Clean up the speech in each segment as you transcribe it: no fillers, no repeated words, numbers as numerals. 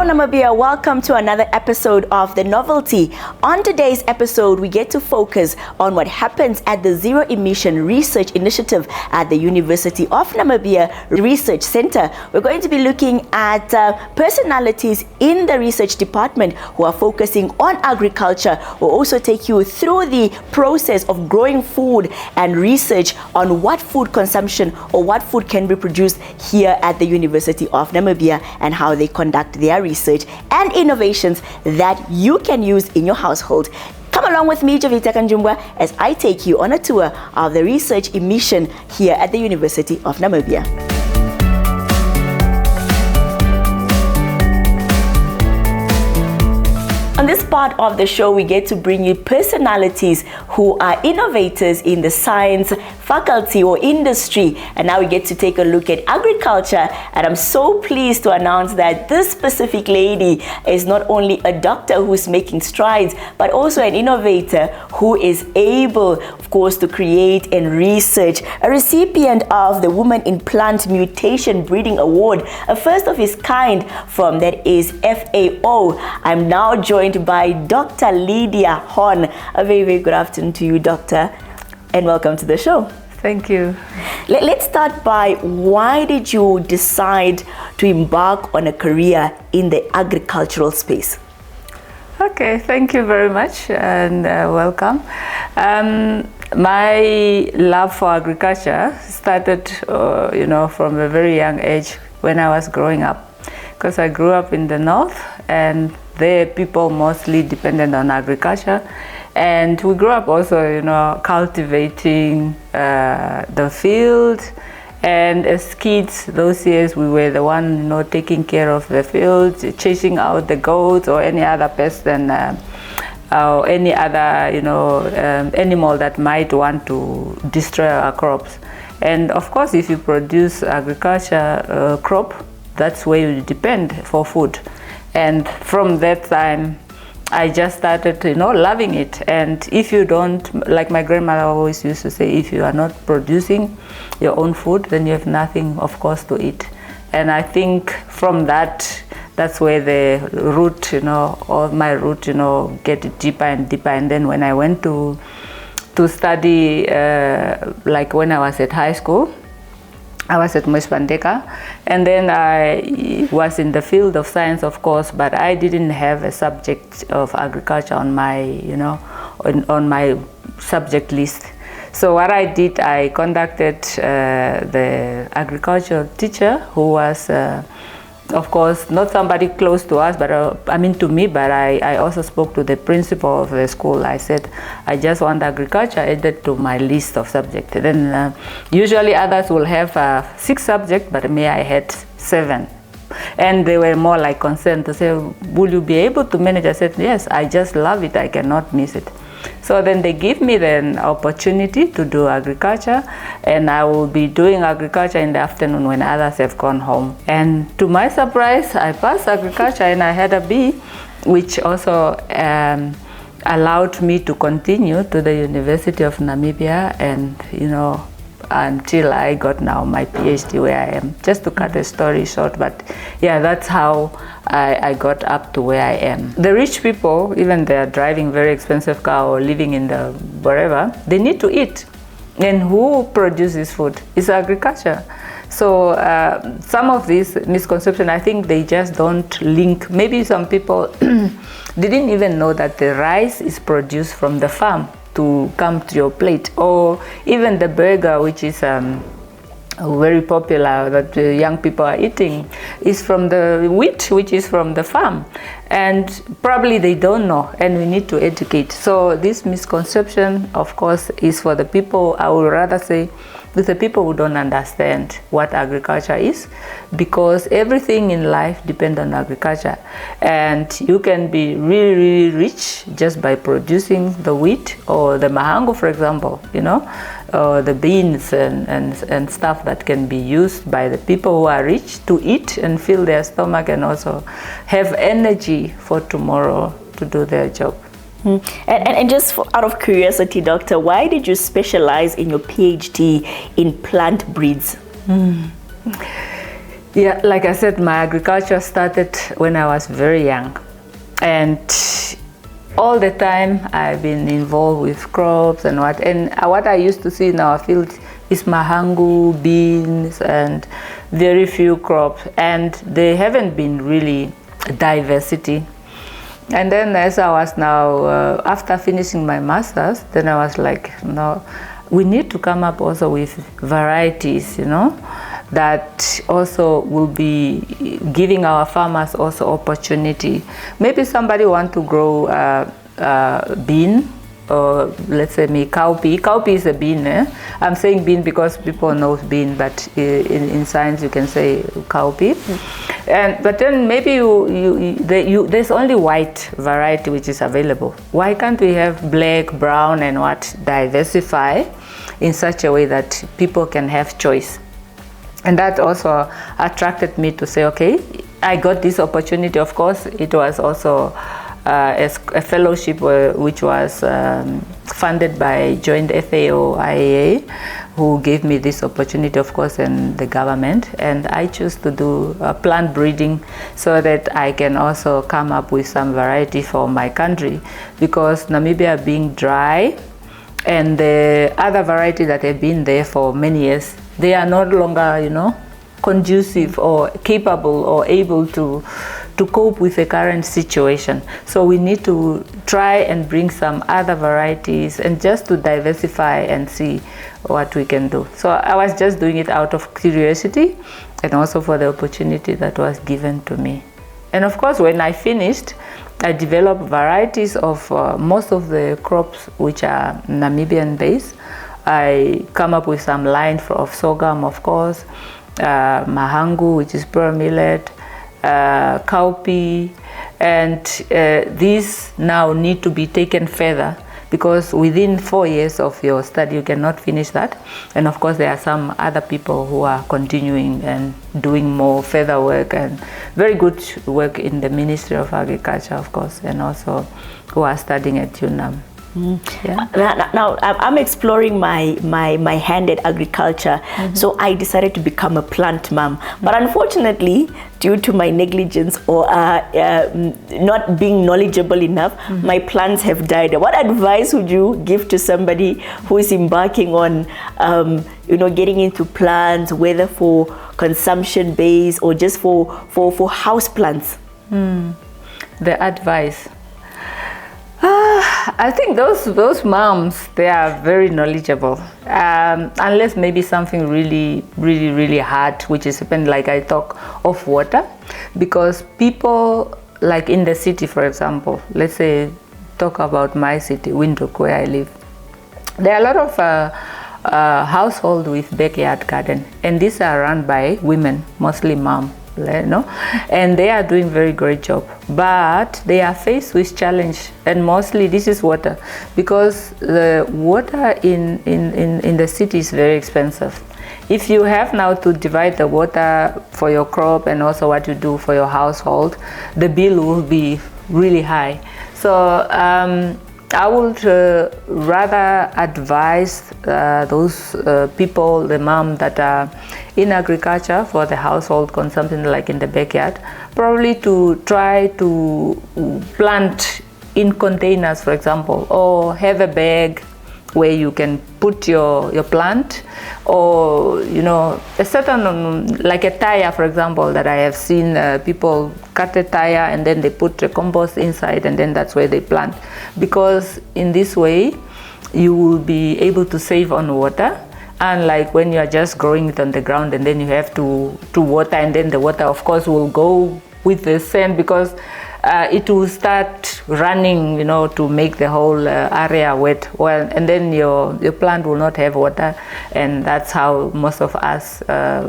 Namibia, welcome to another episode of The Novelty. On today's episode, we get to focus on what happens at the Zero Emission Research Initiative at the University of Namibia Research Center. We're going to be looking at personalities in the research department who are focusing on agriculture. We'll also take you through the process of growing food and research on what food consumption or what food can be produced here at the University of Namibia and how they conduct their research and innovations that you can use in your household. Come along with me, Javita Kanjumbwa, as I take you on a tour of the research emission here at the University of Namibia. On this part of the show, we get to bring you personalities who are innovators in the science faculty or industry. And now we get to take a look at agriculture. And I'm so pleased to announce that this specific lady is not only a doctor who's making strides, but also an innovator who is able, of course, to create and research. A recipient of the Women in Plant Mutation Breeding Award, a first of its kind from that is FAO. I'm now joined by Dr. Lydia Horn. A very, very good afternoon to you, Doctor, and welcome to the show. Thank you. Let's start by, why did you decide to embark on a career in the agricultural space? Okay, thank you very much and welcome. My love for agriculture started, from a very young age when I was growing up, because I grew up in the north and there people mostly depended on agriculture, and we grew up also cultivating the field, and as kids those years we were the one taking care of the field, chasing out the goats or any other pest and or any other animal that might want to destroy our crops. And of course, if you produce agriculture crop, that's where you depend for food. And from that time, I just started, loving it. And if you don't, like my grandmother always used to say, if you are not producing your own food, then you have nothing, of course, to eat. And I think from that's where the root, or my root, get deeper and deeper. And then when I went to study, like when I was at high school, I was at Mwespandeka, and then I was in the field of science, of course, but I didn't have a subject of agriculture on my, on my subject list. So what I did, I contacted the agricultural teacher, who was, of course, not somebody close to us, but to me, but I also spoke to the principal of the school. I said, I just want agriculture added to my list of subjects. Then usually others will have 6 subjects, but me, I had 7. And they were more like concerned to say, will you be able to manage? I said, yes, I just love it. I cannot miss it. So then they give me the opportunity to do agriculture, and I will be doing agriculture in the afternoon when others have gone home. And to my surprise, I passed agriculture and I had a B, which also allowed me to continue to the University of Namibia and, until I got now my PhD where I am. Just to cut a story short, but yeah, that's how I got up to where I am. The rich people, even they are driving very expensive car or living in the wherever, they need to eat. And who produces food? It's agriculture. So some of these misconceptions, I think they just don't link. Maybe some people didn't even know that the rice is produced from the farm to come to your plate, or even the burger, which is very popular that young people are eating, is from the wheat, which is from the farm. And probably they don't know, and we need to educate. So this misconception, of course, is for the people, I would rather say, with the people who don't understand what agriculture is, because everything in life depends on agriculture. And you can be really, really rich just by producing the wheat or the mahango, for example, or the beans and stuff that can be used by the people who are rich to eat and fill their stomach and also have energy for tomorrow to do their job. And just out of curiosity, Doctor, why did you specialize in your PhD in plant breeds? Yeah, like I said, my agriculture started when I was very young. And all the time I've been involved with crops and what I used to see in our field is mahangu, beans, and very few crops. And they haven't been really diversity. And then as I was now, after finishing my master's, then I was like, no, we need to come up also with varieties, that also will be giving our farmers also opportunity. Maybe somebody want to grow bean, or let's say cowpea. Cowpea is a bean. I'm saying bean because people know bean, but in science you can say cowpea. But then maybe there's only white variety which is available. Why can't we have black, brown, and diversify in such a way that people can have choice? And that also attracted me to say, okay, I got this opportunity. Of course, it was also a fellowship which was funded by Joint FAO IAA, who gave me this opportunity, of course, and the government. And I chose to do plant breeding so that I can also come up with some variety for my country, because Namibia being dry, and the other variety that have been there for many years, they are no longer, conducive or capable or able to cope with the current situation. So we need to try and bring some other varieties and just to diversify and see what we can do. So I was just doing it out of curiosity and also for the opportunity that was given to me. And of course, when I finished, I developed varieties of most of the crops which are Namibian based. I come up with some line of sorghum, of course, mahangu, which is pure millet, cowpea, and these now need to be taken further, because within 4 years of your study you cannot finish that. And of course there are some other people who are continuing and doing more further work, and very good work in the Ministry of Agriculture, of course, and also who are studying at UNAM. Yeah. Now I'm exploring my hand at agriculture, so I decided to become a plant mom. But unfortunately, due to my negligence or not being knowledgeable enough, my plants have died. What advice would you give to somebody who is embarking on, getting into plants, whether for consumption based or just for house plants? The advice. I think those moms, they are very knowledgeable, unless maybe something really hard, which is like I talk of water, because people like in the city, for example, let's say talk about my city, Windhoek, where I live. There are a lot of households with backyard garden, and these are run by women, mostly mom. And they are doing very great job, but they are faced with challenge, and mostly this is water, because the water in the city is very expensive. If you have now to divide the water for your crop and also what you do for your household, the bill will be really high. So I would rather advise those people, the mom that are in agriculture for the household consumption, like in the backyard, probably to try to plant in containers, for example, or have a bag where you can put your plant, or a certain, like a tire, for example, that I have seen people cut a tire and then they put the compost inside, and then that's where they plant, because in this way you will be able to save on water. And like when you are just growing it on the ground and then you have to water, and then the water of course will go with the sand, because it will start running, to make the whole area wet. Well, and then your plant will not have water, and that's how most of us,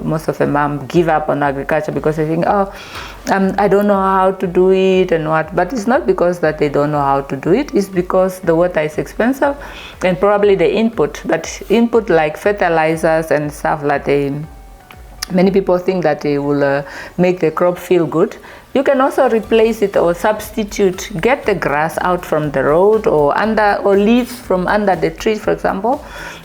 most of the mom give up on agriculture, because they think, I don't know how to do it and what. But it's not because that they don't know how to do it. It's because the water is expensive, and probably the input. But input like fertilizers and stuff like Many people think that it will make the crop feel good. You can also replace it or substitute, get the grass out from the road or leaves from under the tree, for example,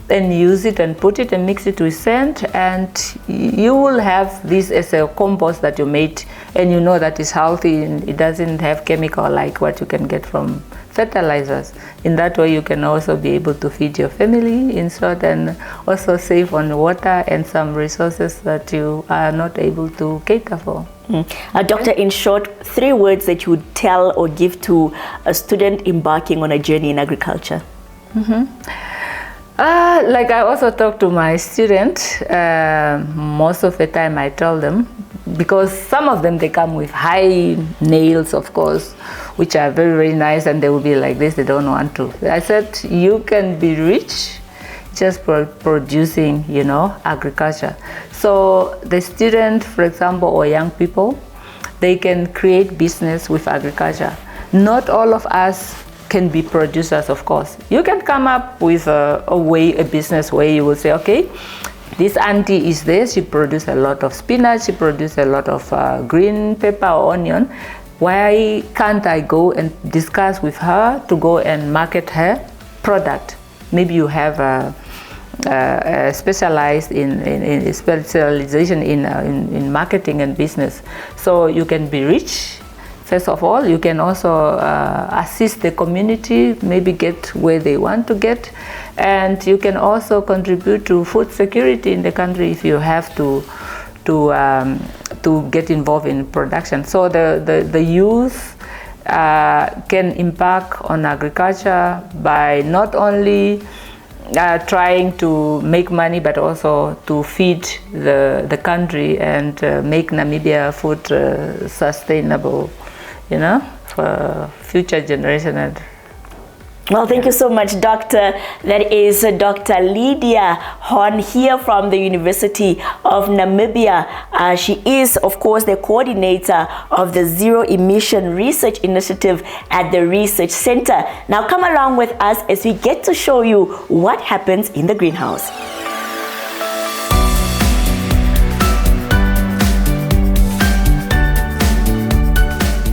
and use it and put it and mix it with sand, and you will have this as a compost that you made, and you know that it's healthy and it doesn't have chemical like what you can get from fertilizers. In that way you can also be able to feed your family in short, and also save on water and some resources that you are not able to cater for. Doctor, in short, 3 words that you would tell or give to a student embarking on a journey in agriculture. Like I also talk to my students, most of the time I tell them, because some of them they come with high nails, of course, which are very, very nice, and they will be like this, they don't want to. I said, you can be rich just producing, you know, agriculture. So the student, for example, or young people, they can create business with agriculture. Not all of us can be producers, of course. You can come up with a business way. You will say, okay, this auntie is there, she produces a lot of spinach, she produces a lot of green pepper or onion. Why can't I go and discuss with her to go and market her product? Maybe you have a specialization in marketing and business, so you can be rich. First of all, you can also assist the community, maybe get where they want to get, and you can also contribute to food security in the country if you have to get involved in production. So the youth can impact on agriculture by not only trying to make money, but also to feed the country and make Namibia food sustainable, you know, for future generation. Well, thank you so much, Doctor. That is Dr. Lydia Horn here from the University of Namibia. She is, of course, the coordinator of the Zero Emission Research Initiative at the Research Center. Now come along with us as we get to show you what happens in the greenhouse.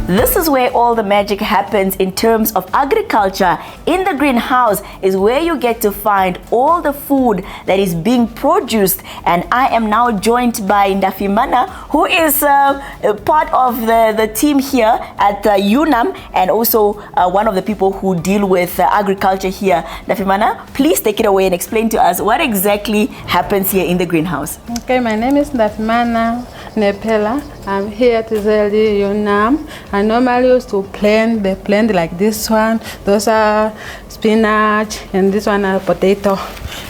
This is where all the magic happens in terms of agriculture. In the greenhouse is where you get to find all the food that is being produced. And I am now joined by Ndafimana, who is part of the team here at UNAM, and also one of the people who deal with agriculture here. Ndafimana, please take it away and explain to us what exactly happens here in the greenhouse. Okay, my name is Ndafimana Nepela. I'm here to tell you UNAM. I normally used to plant the plant like this one. Those are spinach, and this one are potato.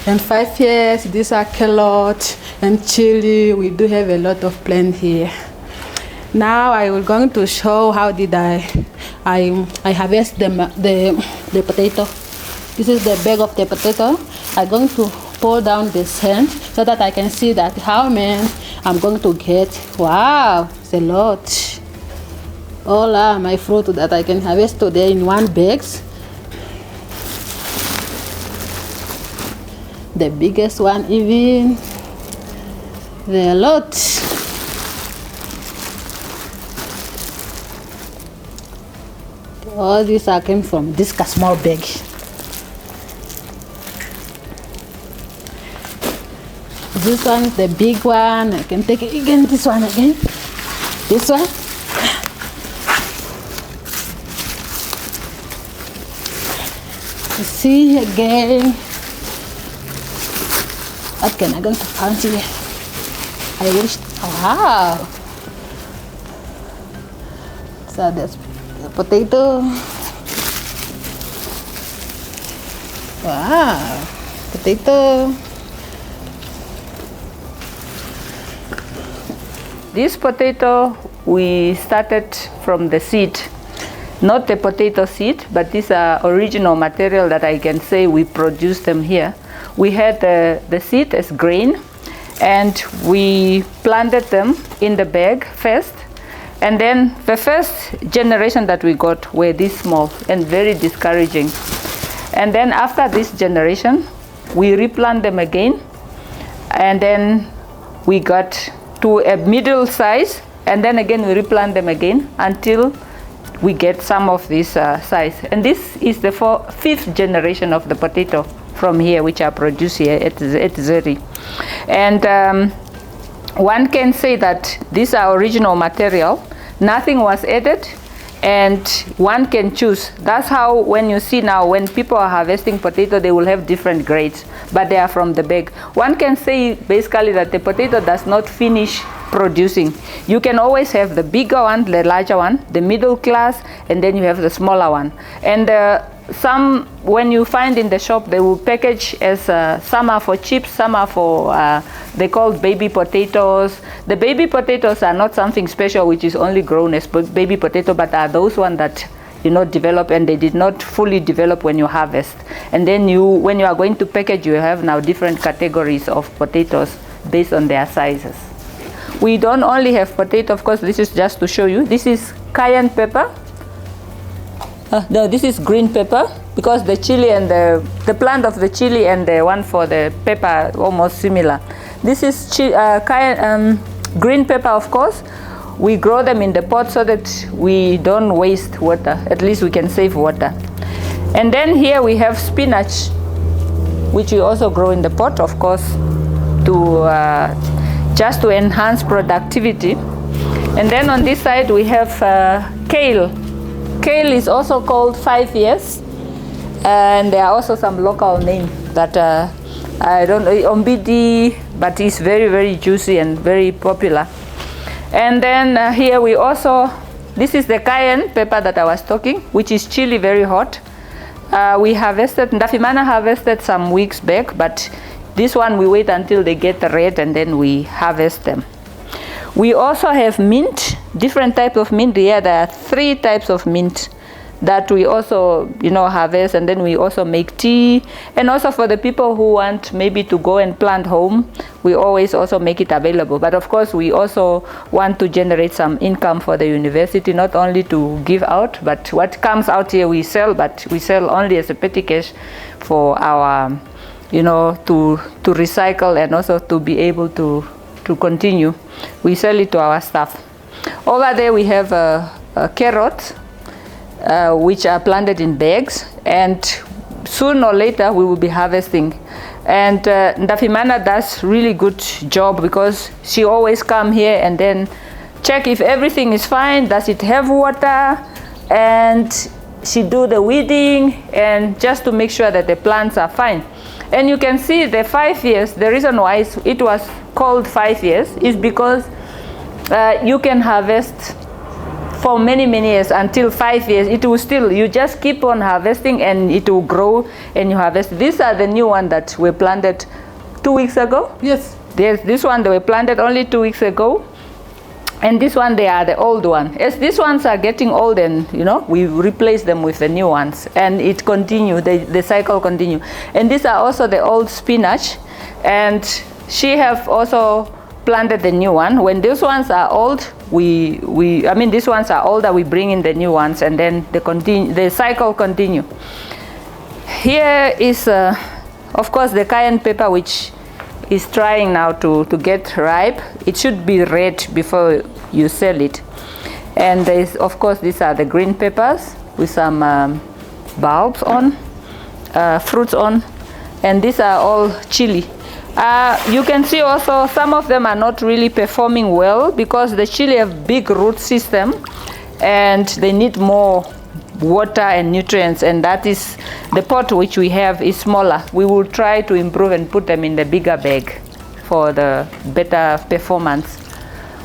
And 5 years, these are carrot and chili. We do have a lot of plant here. Now I will going to show how did I harvest the potato. This is the bag of the potato. I'm going to pull down the sand so that I can see that how many I'm going to get. Wow, it's a lot. All are my fruit that I can harvest today in one bag. The biggest one even. There are a lot. All these are came from this small bag. This one is the big one. I can take it again. This one again. This one. You see again. What can I go to find here? I wish. Wow. So that's the potato. Wow. Potato. This potato, we started from the seed, not the potato seed, but these are original material that I can say we produced them here. We had the seed as grain, and we planted them in the bag first, and then the first generation that we got were this small and very discouraging. And then after this generation, we replant them again, and then we got to a middle size, and then again we replant them again until we get some of this size. And this is the fifth generation of the potato from here, which are produced here at Zeri. And one can say that these are original material. Nothing was added, and one can choose. That's how when you see now, when people are harvesting potato, they will have different grades, but they are from the bag. One can say basically that the potato does not finish producing. You can always have the bigger one, the larger one, the middle class, and then you have the smaller one. And some, when you find in the shop, they will package as some are for chips, some are for they call baby potatoes. The baby potatoes are not something special which is only grown as baby potato, but are those ones that develop, and they did not fully develop when you harvest. And then when you are going to package, you have now different categories of potatoes based on their sizes. We don't only have potato, of course. This is just to show you. This is cayenne pepper. No, this is green pepper, because the chili and the plant of the chili and the one for the pepper are almost similar. This is green pepper, of course. We grow them in the pot so that we don't waste water. At least we can save water. And then here we have spinach, which we also grow in the pot, of course, to just to enhance productivity. And then on this side we have kale. Kale is also called 5 years, and there are also some local names that I don't know, ombidi, but it's very, very juicy and very popular. And then here we also, this is the cayenne pepper that I was talking, which is chili, very hot. We harvested, Ndafimana harvested some weeks back, but this one we wait until they get red and then we harvest them. We also have mint, different types of mint. Here there are 3 types of mint that we also harvest, and then we also make tea. And also for the people who want maybe to go and plant home, we always also make it available. But of course we also want to generate some income for the university, not only to give out, but what comes out here we sell, but we sell only as a petty cash for our to recycle, and also to be able to continue. We sell it to our staff. Over there we have carrots, which are planted in bags, and soon or later we will be harvesting. And Ndafimana does really good job, because she always come here and then check if everything is fine, does it have water, and she do the weeding, and just to make sure that the plants are fine. And you can see the 5 years, the reason why it was called 5 years is because you can harvest for many, many years until 5 years. It will still, you just keep on harvesting and it will grow and you harvest. These are the new ones that were planted 2 weeks ago. Yes. There's this one, they were planted only 2 weeks ago. And this one, they are the old one. As these ones are getting old, and we replace them with the new ones, and it continue, the cycle continue. And these are also the old spinach, and she have also planted the new one. When these ones are old, these ones are older, we bring in the new ones, and then the cycle continue. Here is, of course, the cayenne pepper, which is trying now to get ripe. It should be red before you sell it. And there's, of course, these are the green peppers with some bulbs on, fruits on, and these are all chili. You can see also some of them are not really performing well, because the chili have big root system and they need more water and nutrients, and that is the pot which we have is smaller. We will try to improve and put them in the bigger bag for the better performance.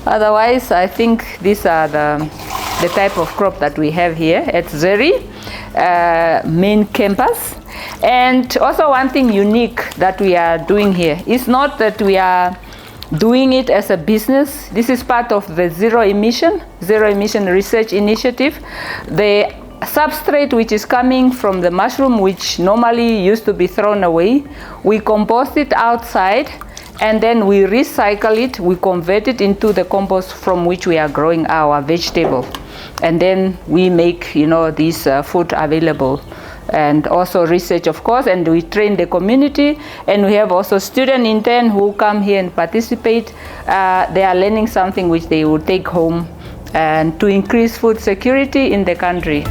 Otherwise, I think these are the type of crop that we have here at Zeri main campus. And also one thing unique that we are doing here is not that we are doing it as a business. This is part of the zero emission research initiative. The substrate which is coming from the mushroom, which normally used to be thrown away, we compost it outside, and then we recycle it, we convert it into the compost from which we are growing our vegetable. And then we make this food available and also research, of course, and we train the community, and we have also student intern who come here and participate. They are learning something which they will take home and to increase food security in the country.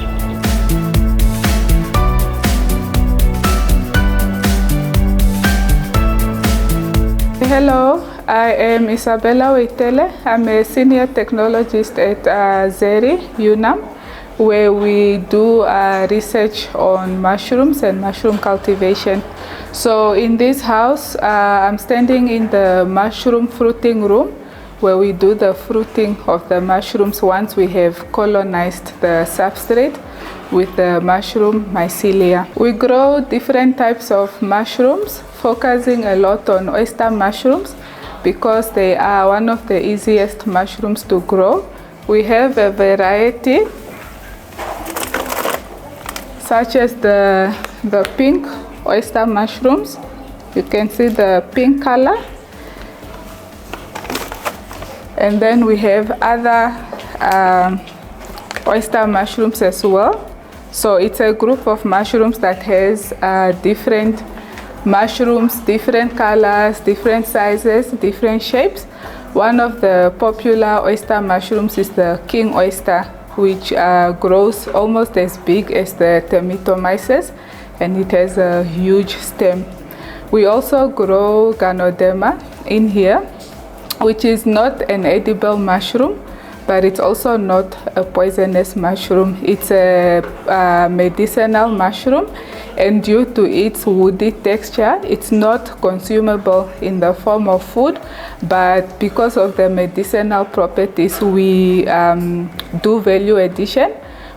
Hello, I am Isabella Waitele. I'm a senior technologist at ZERI, UNAM, where we do research on mushrooms and mushroom cultivation. So in this house, I'm standing in the mushroom fruiting room, where we do the fruiting of the mushrooms once we have colonized the substrate with the mushroom mycelia. We grow different types of mushrooms, focusing a lot on oyster mushrooms because they are one of the easiest mushrooms to grow. We have a variety such as the pink oyster mushrooms. You can see the pink color. And then we have other oyster mushrooms as well. So it's a group of mushrooms that has different mushrooms, different colors, different sizes, different shapes. One of the popular oyster mushrooms is the king oyster, which grows almost as big as the Termitomyces, and it has a huge stem. We also grow Ganoderma in here, which is not an edible mushroom, but it's also not a poisonous mushroom. It's a medicinal mushroom, and due to its woody texture, it's not consumable in the form of food, but because of the medicinal properties, we do value addition,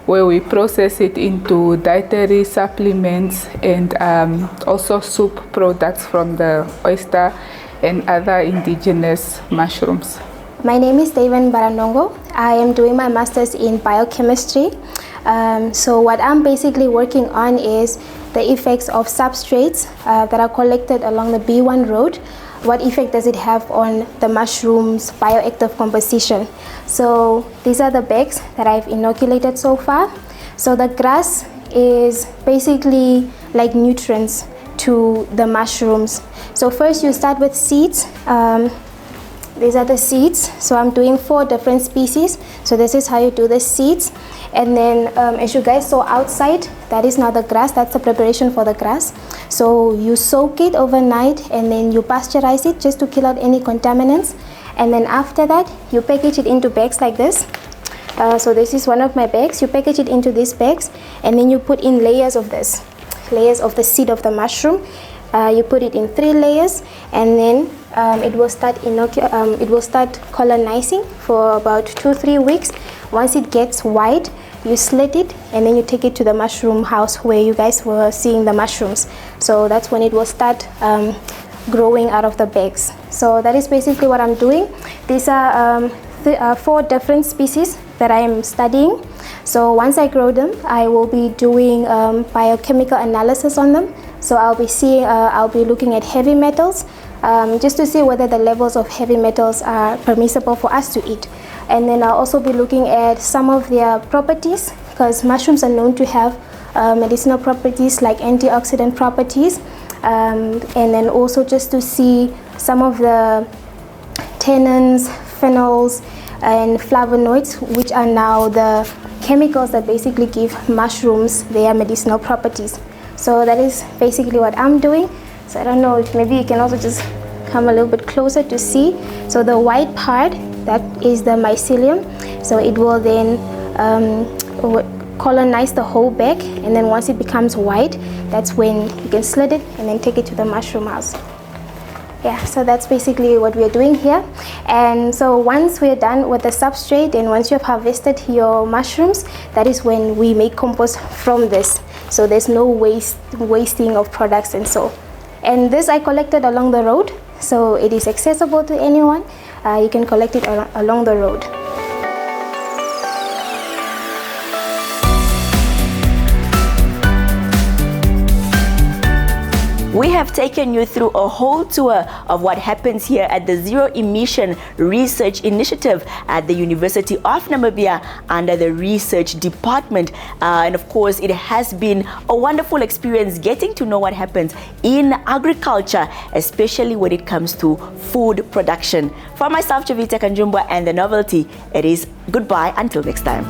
where we process it into dietary supplements and also soup products from the oyster and other indigenous mushrooms. My name is Daven Baranongo. I am doing my master's in biochemistry. So what I'm basically working on is the effects of substrates that are collected along the B1 road. What effect does it have on the mushroom's bioactive composition? So these are the bags that I've inoculated so far. So the grass is basically like nutrients to the mushrooms. So first you start with seeds. These are the seeds. So I'm doing 4 different species. So this is how you do the seeds. And then as you guys saw outside, that is now the grass. That's the preparation for the grass. So you soak it overnight and then you pasteurize it just to kill out any contaminants. And then after that, you package it into bags like this. So this is one of my bags. You package it into these bags and then you put in layers of this, layers of the seed of the mushroom. You put it in 3 layers and then it will start colonizing for about 2-3 weeks. Once it gets white, you slit it and then you take it to the mushroom house where you guys were seeing the mushrooms. So that's when it will start growing out of the bags. So that is basically what I'm doing. These are 4 different species that I am studying. So once I grow them, I will be doing biochemical analysis on them. So I'll be looking at heavy metals just to see whether the levels of heavy metals are permissible for us to eat. And then I'll also be looking at some of their properties, because mushrooms are known to have medicinal properties like antioxidant properties. And then also just to see some of the tannins, phenols, and flavonoids, which are now the chemicals that basically give mushrooms their medicinal properties. So that is basically what I'm doing. So I don't know if maybe you can also just come a little bit closer to see. So the white part, that is the mycelium. So it will then colonize the whole bag, and then once it becomes white, that's when you can slit it and then take it to the mushroom house. Yeah, so that's basically what we're doing here. And so once we're done with the substrate and once you've harvested your mushrooms, that is when we make compost from this. So there's no wasting of products and so. And this I collected along the road, so it is accessible to anyone. You can collect it along the road. We have taken you through a whole tour of what happens here at the Zero Emission Research Initiative at the University of Namibia under the Research Department. And of course, it has been a wonderful experience getting to know what happens in agriculture, especially when it comes to food production. For myself, Chavita Kanjumbwa, and the Novelty, it is goodbye until next time.